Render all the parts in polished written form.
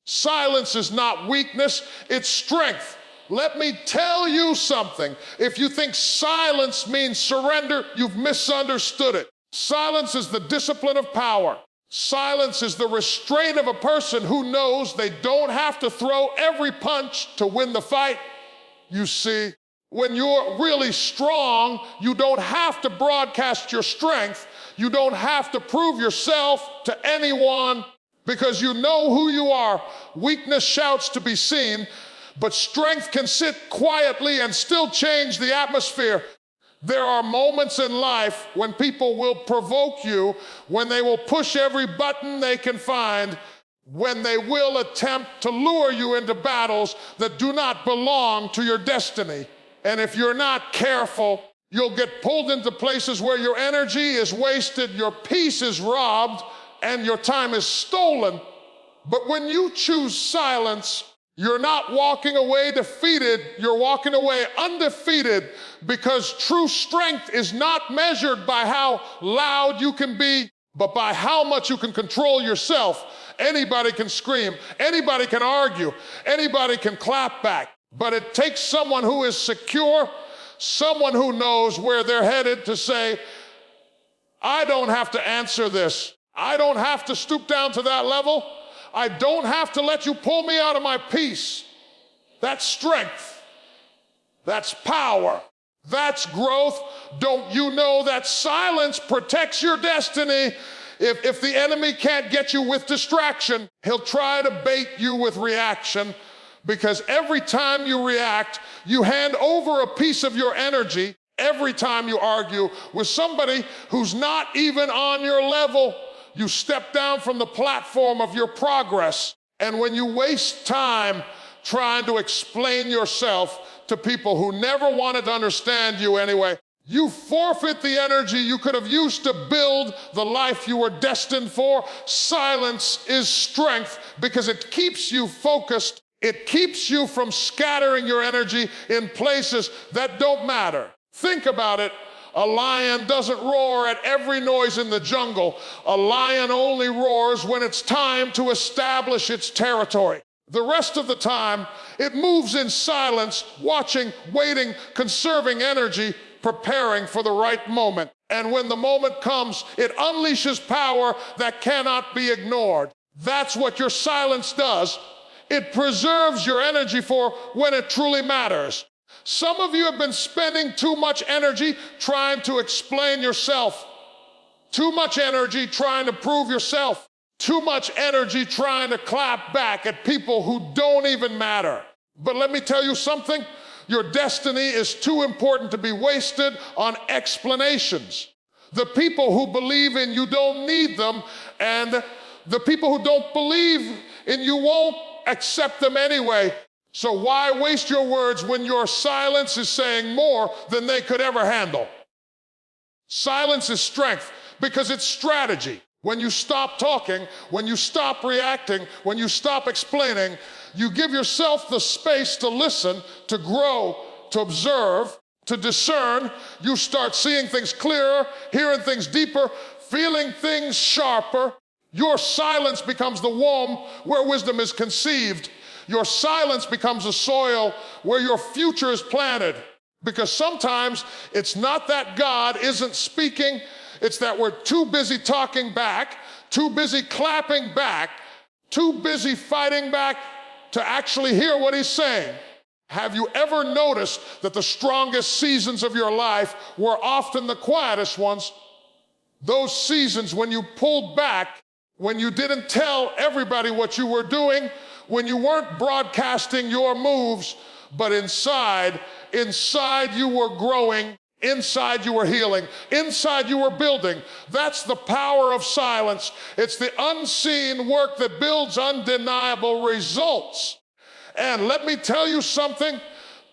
Silence is not weakness, it's strength. Let me tell you something. If you think silence means surrender, you've misunderstood it. Silence is the discipline of power. Silence is the restraint of a person who knows they don't have to throw every punch to win the fight. You see, when you're really strong, you don't have to broadcast your strength. You don't have to prove yourself to anyone because you know who you are. Weakness shouts to be seen, but strength can sit quietly and still change the atmosphere. There are moments in life when people will provoke you, when they will push every button they can find, when they will attempt to lure you into battles that do not belong to your destiny. And if you're not careful, you'll get pulled into places where your energy is wasted, your peace is robbed, and your time is stolen. But when you choose silence, you're not walking away defeated, you're walking away undefeated, because true strength is not measured by how loud you can be, but by how much you can control yourself. Anybody can scream, anybody can argue, anybody can clap back, but it takes someone who is secure, someone who knows where they're headed to say, I don't have to answer this. I don't have to stoop down to that level. I don't have to let you pull me out of my peace. That's strength. That's power. That's growth. Don't you know that silence protects your destiny? If the enemy can't get you with distraction, he'll try to bait you with reaction, because every time you react, you hand over a piece of your energy. Every time you argue with somebody who's not even on your level, you step down from the platform of your progress. And when you waste time trying to explain yourself to people who never wanted to understand you anyway, you forfeit the energy you could have used to build the life you were destined for. Silence is strength because it keeps you focused. It keeps you from scattering your energy in places that don't matter. Think about it. A lion doesn't roar at every noise in the jungle. A lion only roars when it's time to establish its territory. The rest of the time, it moves in silence, watching, waiting, conserving energy, preparing for the right moment. And when the moment comes, it unleashes power that cannot be ignored. That's what your silence does. It preserves your energy for when it truly matters. Some of you have been spending too much energy trying to explain yourself, too much energy trying to prove yourself, too much energy trying to clap back at people who don't even matter. But let me tell you something, your destiny is too important to be wasted on explanations. The people who believe in you don't need them, and the people who don't believe in you won't accept them anyway. So why waste your words when your silence is saying more than they could ever handle? Silence is strength because it's strategy. When you stop talking, when you stop reacting, when you stop explaining, you give yourself the space to listen, to grow, to observe, to discern. You start seeing things clearer, hearing things deeper, feeling things sharper. Your silence becomes the womb where wisdom is conceived. Your silence becomes a soil where your future is planted. Because sometimes it's not that God isn't speaking, it's that we're too busy talking back, too busy clapping back, too busy fighting back to actually hear what he's saying. Have you ever noticed that the strongest seasons of your life were often the quietest ones? Those seasons when you pulled back, when you didn't tell everybody what you were doing, when you weren't broadcasting your moves, but inside you were growing, inside you were healing, inside you were building. That's the power of silence. It's the unseen work that builds undeniable results. And let me tell you something,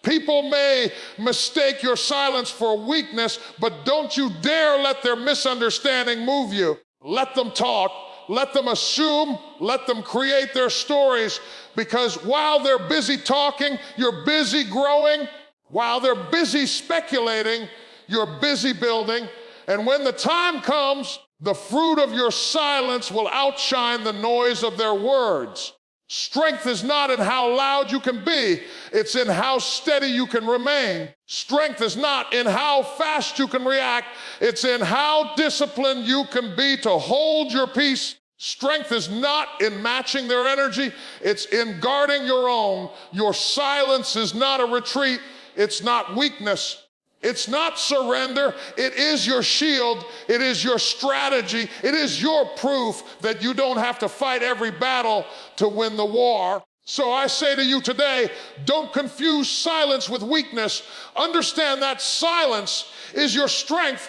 people may mistake your silence for weakness, but don't you dare let their misunderstanding move you. Let them talk. Let them assume, let them create their stories, because while they're busy talking, you're busy growing. While they're busy speculating, you're busy building. And when the time comes, the fruit of your silence will outshine the noise of their words. Strength is not in how loud you can be, it's in how steady you can remain. Strength is not in how fast you can react, it's in how disciplined you can be to hold your peace. Strength is not in matching their energy, it's in guarding your own. Your silence is not a retreat, it's not weakness. It's not surrender, it is your shield, it is your strategy, it is your proof that you don't have to fight every battle to win the war. So I say to you today, don't confuse silence with weakness. Understand that silence is your strength.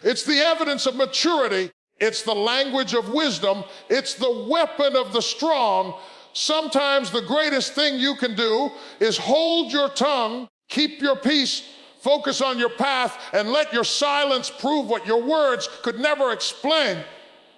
It's the evidence of maturity. It's the language of wisdom. It's the weapon of the strong. Sometimes the greatest thing you can do is hold your tongue, keep your peace, focus on your path, and let your silence prove what your words could never explain.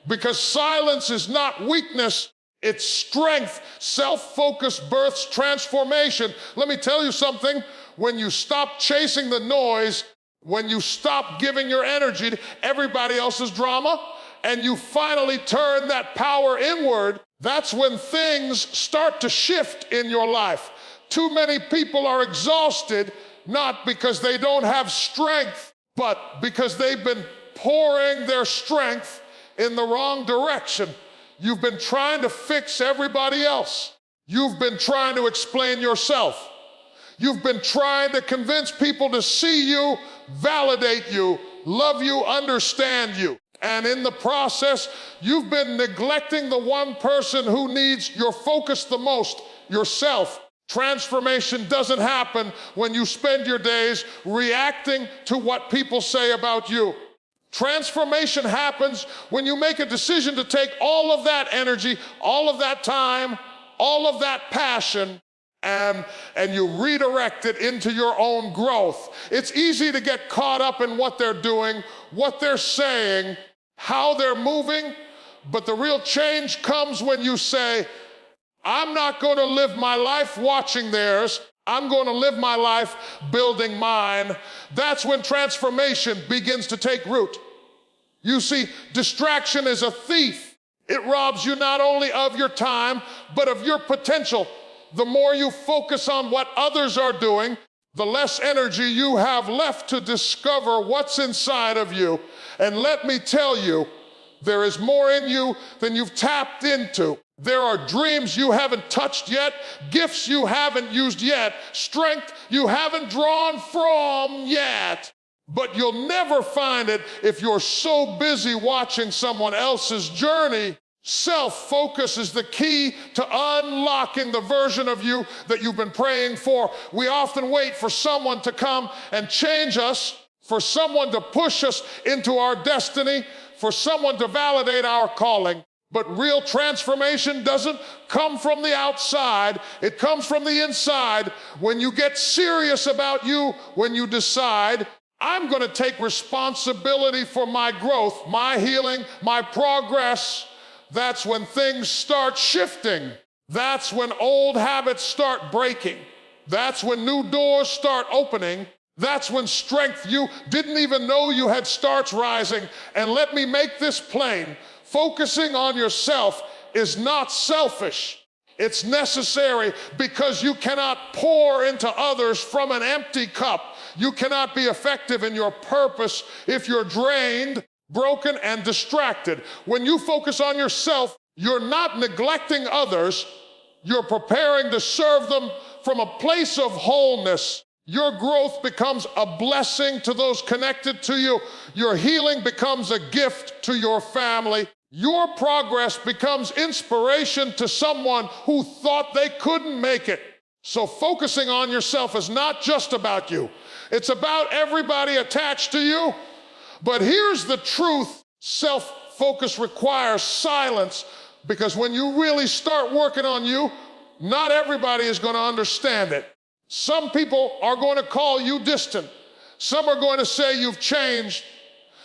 Because silence is not weakness, it's strength. Self-focus births transformation. Let me tell you something. When you stop chasing the noise, when you stop giving your energy to everybody else's drama, and you finally turn that power inward, that's when things start to shift in your life. Too many people are exhausted, not because they don't have strength, but because they've been pouring their strength in the wrong direction. You've been trying to fix everybody else. You've been trying to explain yourself. You've been trying to convince people to see you, validate you, love you, understand you. And in the process, you've been neglecting the one person who needs your focus the most, yourself. Transformation doesn't happen when you spend your days reacting to what people say about you. Transformation happens when you make a decision to take all of that energy, all of that time, all of that passion, and you redirect it into your own growth. It's easy to get caught up in what they're doing, what they're saying, how they're moving, but the real change comes when you say, I'm not going to live my life watching theirs. I'm going to live my life building mine. That's when transformation begins to take root. You see, distraction is a thief. It robs you not only of your time, but of your potential. The more you focus on what others are doing, the less energy you have left to discover what's inside of you. And let me tell you, there is more in you than you've tapped into. There are dreams you haven't touched yet, gifts you haven't used yet, strength you haven't drawn from yet. But you'll never find it if you're so busy watching someone else's journey. Self-focus is the key to unlocking the version of you that you've been praying for. We often wait for someone to come and change us, for someone to push us into our destiny, for someone to validate our calling. But real transformation doesn't come from the outside, it comes from the inside. When you get serious about you, when you decide, I'm going to take responsibility for my growth, my healing, my progress, that's when things start shifting. That's when old habits start breaking. That's when new doors start opening. That's when strength you didn't even know you had starts rising. And let me make this plain. Focusing on yourself is not selfish. It's necessary because you cannot pour into others from an empty cup. You cannot be effective in your purpose if you're drained, broken, and distracted. When you focus on yourself, you're not neglecting others. You're preparing to serve them from a place of wholeness. Your growth becomes a blessing to those connected to you. Your healing becomes a gift to your family. Your progress becomes inspiration to someone who thought they couldn't make it. So focusing on yourself is not just about you. It's about everybody attached to you. But here's the truth. Self-focus requires silence, because when you really start working on you, not everybody is going to understand it. Some people are going to call you distant. Some are going to say you've changed.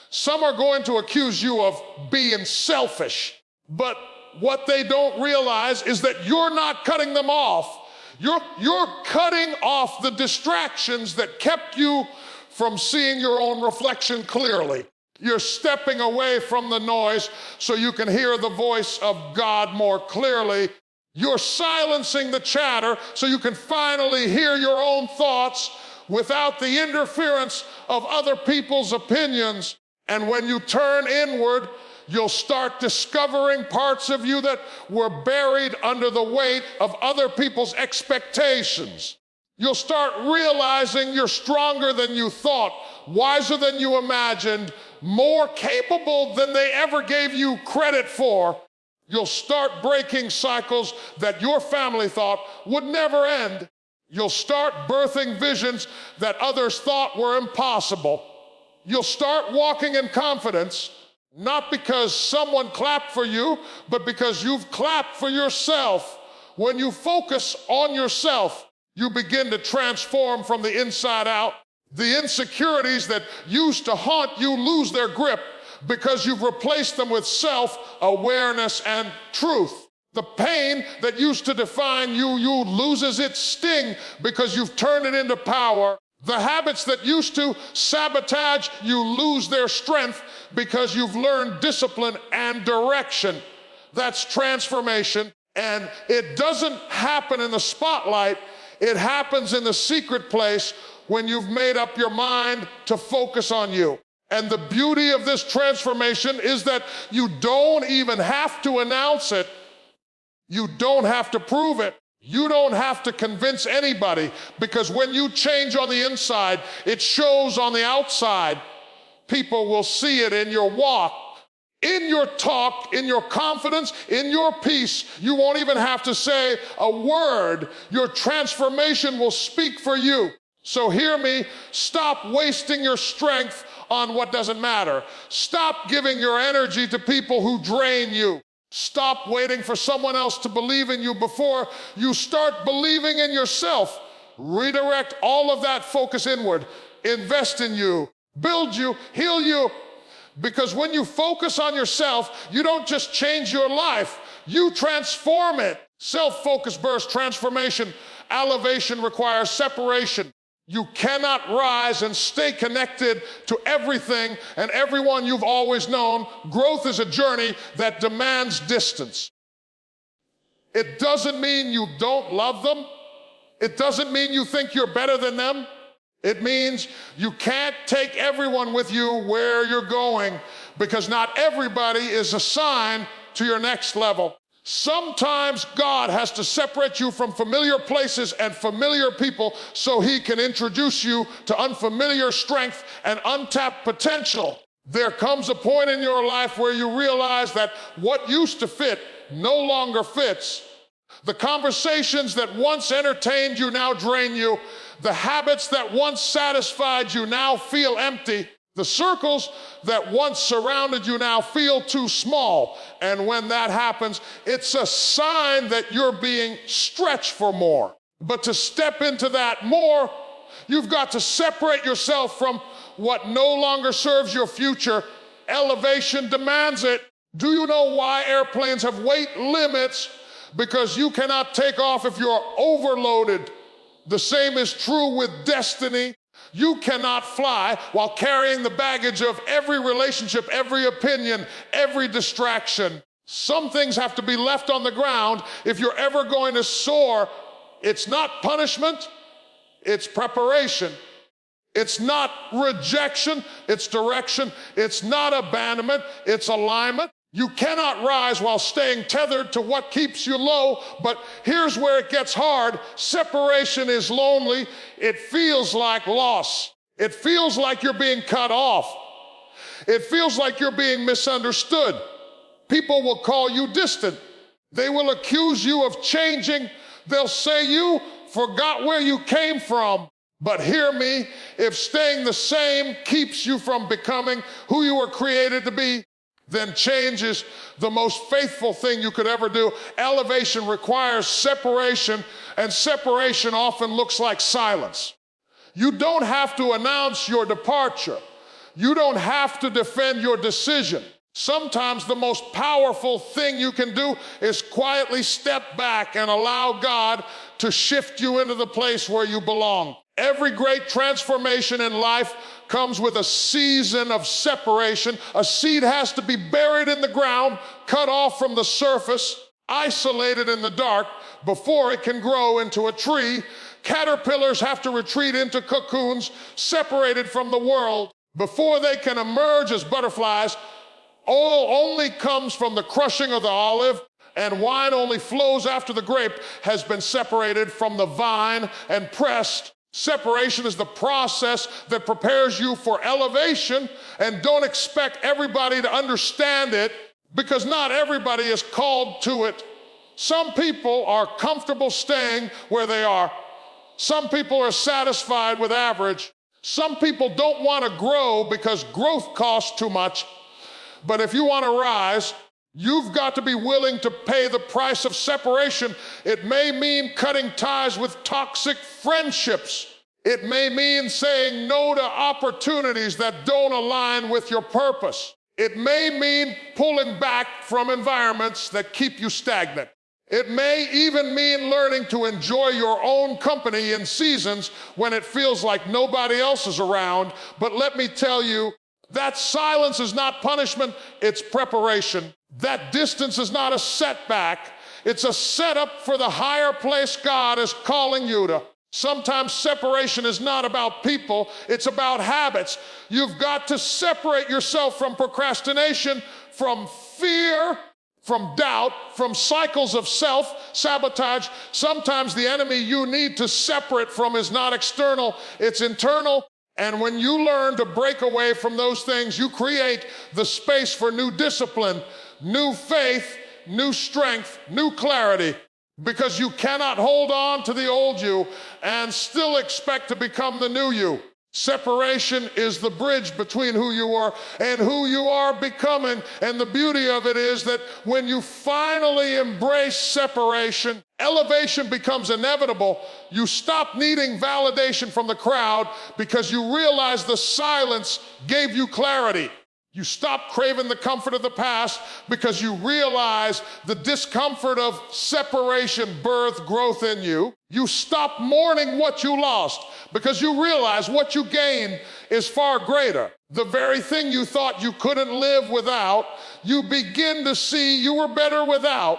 Some are going to accuse you of being selfish. But what they don't realize is that you're not cutting them off. You're cutting off the distractions that kept you from seeing your own reflection clearly. You're stepping away from the noise so you can hear the voice of God more clearly. You're silencing the chatter so you can finally hear your own thoughts without the interference of other people's opinions. And when you turn inward, you'll start discovering parts of you that were buried under the weight of other people's expectations. You'll start realizing you're stronger than you thought, wiser than you imagined, more capable than they ever gave you credit for. You'll start breaking cycles that your family thought would never end. You'll start birthing visions that others thought were impossible. You'll start walking in confidence, not because someone clapped for you, but because you've clapped for yourself. When you focus on yourself, you begin to transform from the inside out. The insecurities that used to haunt you lose their grip because you've replaced them with self-awareness and truth. The pain that used to define you loses its sting because you've turned it into power. The habits that used to sabotage you lose their strength because you've learned discipline and direction. That's transformation, and it doesn't happen in the spotlight. It happens in the secret place when you've made up your mind to focus on you. And the beauty of this transformation is that you don't even have to announce it. You don't have to prove it. You don't have to convince anybody, because when you change on the inside, it shows on the outside. People will see it in your walk, in your talk, in your confidence, in your peace. You won't even have to say a word. Your transformation will speak for you. So hear me, stop wasting your strength on what doesn't matter. Stop giving your energy to people who drain you. Stop waiting for someone else to believe in you before you start believing in yourself. Redirect all of that focus inward. Invest in you, build you, heal you. Because when you focus on yourself, you don't just change your life, you transform it. Self-focus bursts transformation. Elevation requires separation. You cannot rise and stay connected to everything and everyone you've always known. Growth is a journey that demands distance. It doesn't mean you don't love them. It doesn't mean you think you're better than them. It means you can't take everyone with you where you're going, because not everybody is assigned to your next level. Sometimes God has to separate you from familiar places and familiar people so he can introduce you to unfamiliar strength and untapped potential. There comes a point in your life where you realize that what used to fit no longer fits. The conversations that once entertained you now drain you. The habits that once satisfied you now feel empty. The circles that once surrounded you now feel too small. And when that happens, it's a sign that you're being stretched for more. But to step into that more, you've got to separate yourself from what no longer serves your future. Elevation demands it. Do you know why airplanes have weight limits? Because you cannot take off if you're overloaded. The same is true with destiny. You cannot fly while carrying the baggage of every relationship, every opinion, every distraction. Some things have to be left on the ground if you're ever going to soar. It's not punishment, it's preparation. It's not rejection, it's direction. It's not abandonment, it's alignment. You cannot rise while staying tethered to what keeps you low, but here's where it gets hard. Separation is lonely. It feels like loss. It feels like you're being cut off. It feels like you're being misunderstood. People will call you distant. They will accuse you of changing. They'll say you forgot where you came from. But hear me, if staying the same keeps you from becoming who you were created to be, then change is the most faithful thing you could ever do. Elevation requires separation, and separation often looks like silence. You don't have to announce your departure. You don't have to defend your decision. Sometimes the most powerful thing you can do is quietly step back and allow God to shift you into the place where you belong. Every great transformation in life comes with a season of separation. A seed has to be buried in the ground, cut off from the surface. isolated in the dark before it can grow into a tree. Caterpillars have to retreat into cocoons, separated from the world, before they can emerge as butterflies. Oil only comes from the crushing of the olive, and wine only flows after the grape has been separated from the vine and pressed. Separation is the process that prepares you for elevation, and don't expect everybody to understand it, because not everybody is called to it. Some people are comfortable staying where they are. Some people are satisfied with average. Some people don't want to grow because growth costs too much. But if you want to rise, you've got to be willing to pay the price of separation. It may mean cutting ties with toxic friendships. It may mean saying no to opportunities that don't align with your purpose. It may mean pulling back from environments that keep you stagnant. It may even mean learning to enjoy your own company in seasons when it feels like nobody else is around. But let me tell you, that silence is not punishment, it's preparation. That distance is not a setback, it's a setup for the higher place God is calling you to. Sometimes separation is not about people, it's about habits. You've got to separate yourself from procrastination, from fear, from doubt, from cycles of self-sabotage. Sometimes the enemy you need to separate from is not external, it's internal. And when you learn to break away from those things, you create the space for new discipline, new faith, new strength, new clarity. Because you cannot hold on to the old you and still expect to become the new you. Separation is the bridge between who you are and who you are becoming. And the beauty of it is that when you finally embrace separation, elevation becomes inevitable. You stop needing validation from the crowd because you realize the silence gave you clarity. You stop craving the comfort of the past because you realize the discomfort of separation birthed growth in you. You stop mourning what you lost because you realize what you gained is far greater. The very thing you thought you couldn't live without, you begin to see you were better without.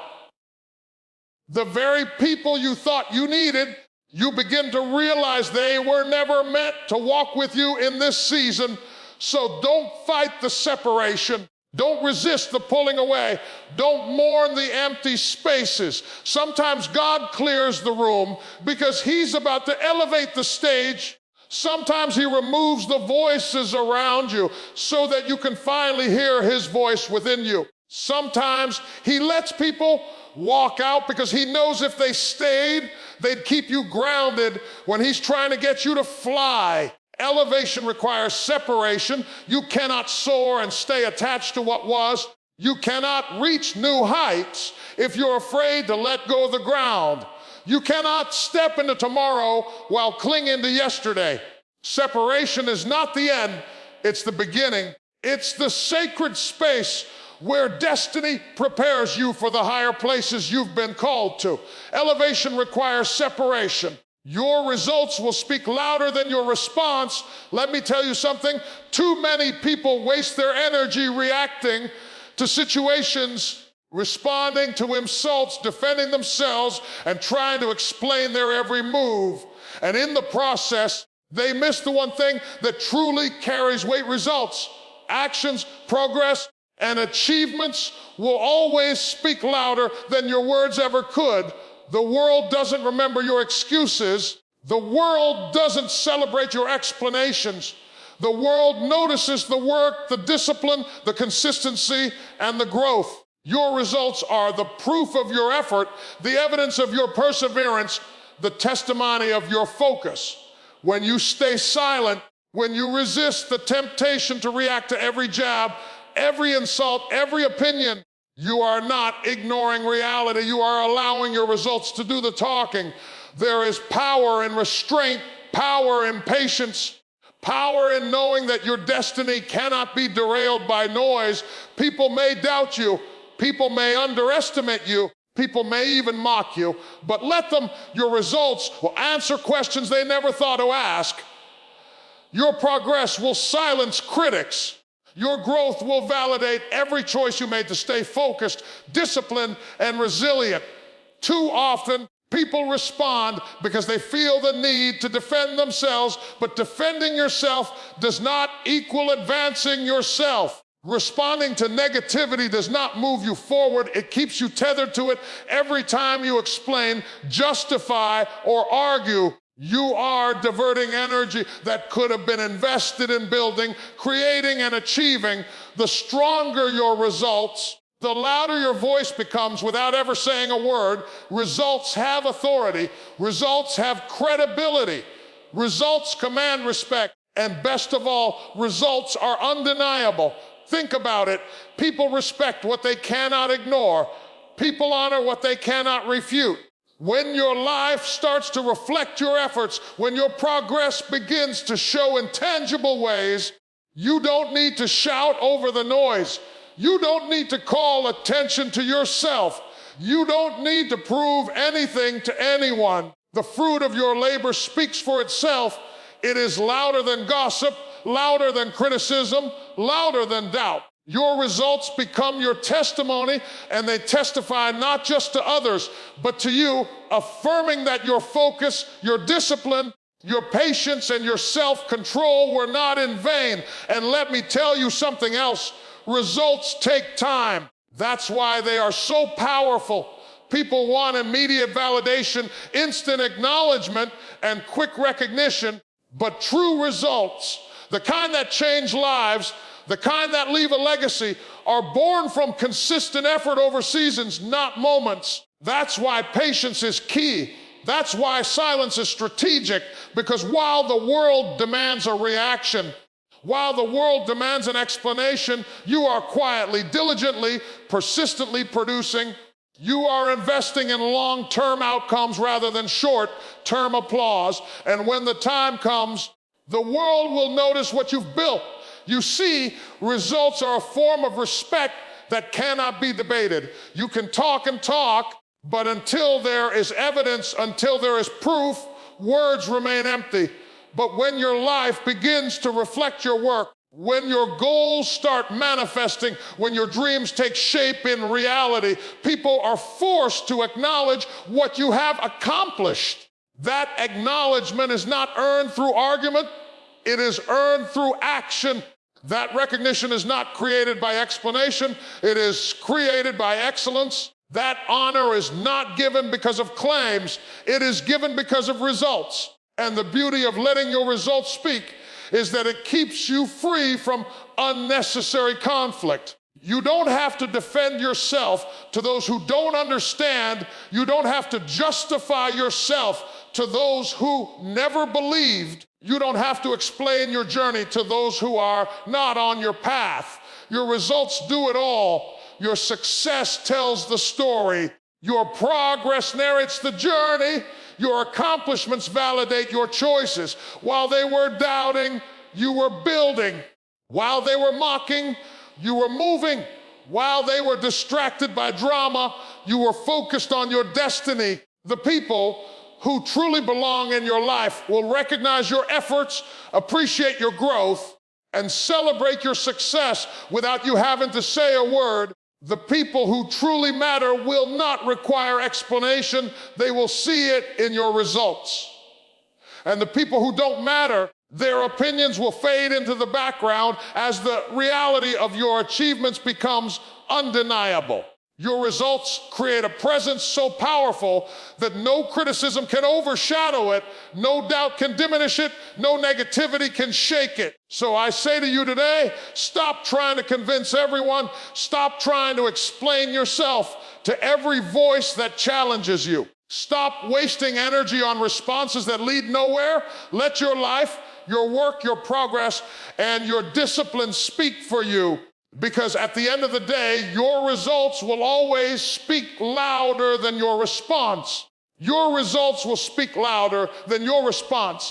The very people you thought you needed, you begin to realize they were never meant to walk with you in this season. So don't fight the separation. Don't resist the pulling away. Don't mourn the empty spaces. Sometimes God clears the room because he's about to elevate the stage. Sometimes he removes the voices around you so that you can finally hear his voice within you. Sometimes he lets people walk out because he knows if they stayed, they'd keep you grounded when he's trying to get you to fly. Elevation requires separation. You cannot soar and stay attached to what was. You cannot reach new heights if you're afraid to let go of the ground. You cannot step into tomorrow while clinging to yesterday. Separation is not the end, it's the beginning. It's the sacred space where destiny prepares you for the higher places you've been called to. Elevation requires separation. Your results will speak louder than your response. Let me tell you something. Too many people waste their energy reacting to situations, responding to insults, defending themselves, and trying to explain their every move. And in the process, they miss the one thing that truly carries weight: results. Actions, progress, and achievements will always speak louder than your words ever could. The world doesn't remember your excuses. The world doesn't celebrate your explanations. The world notices the work, the discipline, the consistency, and the growth. Your results are the proof of your effort, the evidence of your perseverance, the testimony of your focus. When you stay silent, when you resist the temptation to react to every jab, every insult, every opinion, you are not ignoring reality. You are allowing your results to do the talking. There is power in restraint, power in patience, power in knowing that your destiny cannot be derailed by noise. People may doubt you. People may underestimate you. People may even mock you. But let them. Your results will answer questions they never thought to ask. Your progress will silence critics. Your growth will validate every choice you made to stay focused, disciplined, and resilient. Too often, people respond because they feel the need to defend themselves, but defending yourself does not equal advancing yourself. Responding to negativity does not move you forward. It keeps you tethered to it. Every time you explain, justify, or argue, you are diverting energy that could have been invested in building, creating, and achieving. The stronger your results, the louder your voice becomes without ever saying a word. Results have authority. Results have credibility. Results command respect. And best of all, results are undeniable. Think about it. People respect what they cannot ignore. People honor what they cannot refute. When your life starts to reflect your efforts, when your progress begins to show in tangible ways, you don't need to shout over the noise. You don't need to call attention to yourself. You don't need to prove anything to anyone. The fruit of your labor speaks for itself. It is louder than gossip, louder than criticism, louder than doubt. Your results become your testimony, and they testify not just to others, but to you, affirming that your focus, your discipline, your patience, and your self-control were not in vain. And let me tell you something else. Results take time. That's why they are so powerful. People want immediate validation, instant acknowledgement, and quick recognition, but true results, the kind that change lives, the kind that leave a legacy, are born from consistent effort over seasons, not moments. That's why patience is key. That's why silence is strategic, because while the world demands a reaction, while the world demands an explanation, you are quietly, diligently, persistently producing. You are investing in long-term outcomes rather than short-term applause. And when the time comes, the world will notice what you've built. You see, results are a form of respect that cannot be debated. You can talk and talk, but until there is evidence, until there is proof, words remain empty. But when your life begins to reflect your work, when your goals start manifesting, when your dreams take shape in reality, people are forced to acknowledge what you have accomplished. That acknowledgement is not earned through argument, it is earned through action. That recognition is not created by explanation, it is created by excellence. That honor is not given because of claims, it is given because of results. And the beauty of letting your results speak is that it keeps you free from unnecessary conflict. You don't have to defend yourself to those who don't understand. You don't have to justify yourself to those who never believed. You don't have to explain your journey to those who are not on your path. Your results do it all. Your success tells the story. Your progress narrates the journey. Your accomplishments validate your choices. While they were doubting, you were building. While they were mocking, you were moving. While they were distracted by drama, you were focused on your destiny. The people who truly belong in your life will recognize your efforts, appreciate your growth, and celebrate your success without you having to say a word. The people who truly matter will not require explanation. They will see it in your results. And the people who don't matter, their opinions will fade into the background as the reality of your achievements becomes undeniable. Your results create a presence so powerful that no criticism can overshadow it, no doubt can diminish it, no negativity can shake it. So I say to you today, stop trying to convince everyone, stop trying to explain yourself to every voice that challenges you. Stop wasting energy on responses that lead nowhere. Let your life, your work, your progress, and your discipline speak for you. Because at the end of the day, your results will always speak louder than your response. Your results will speak louder than your response.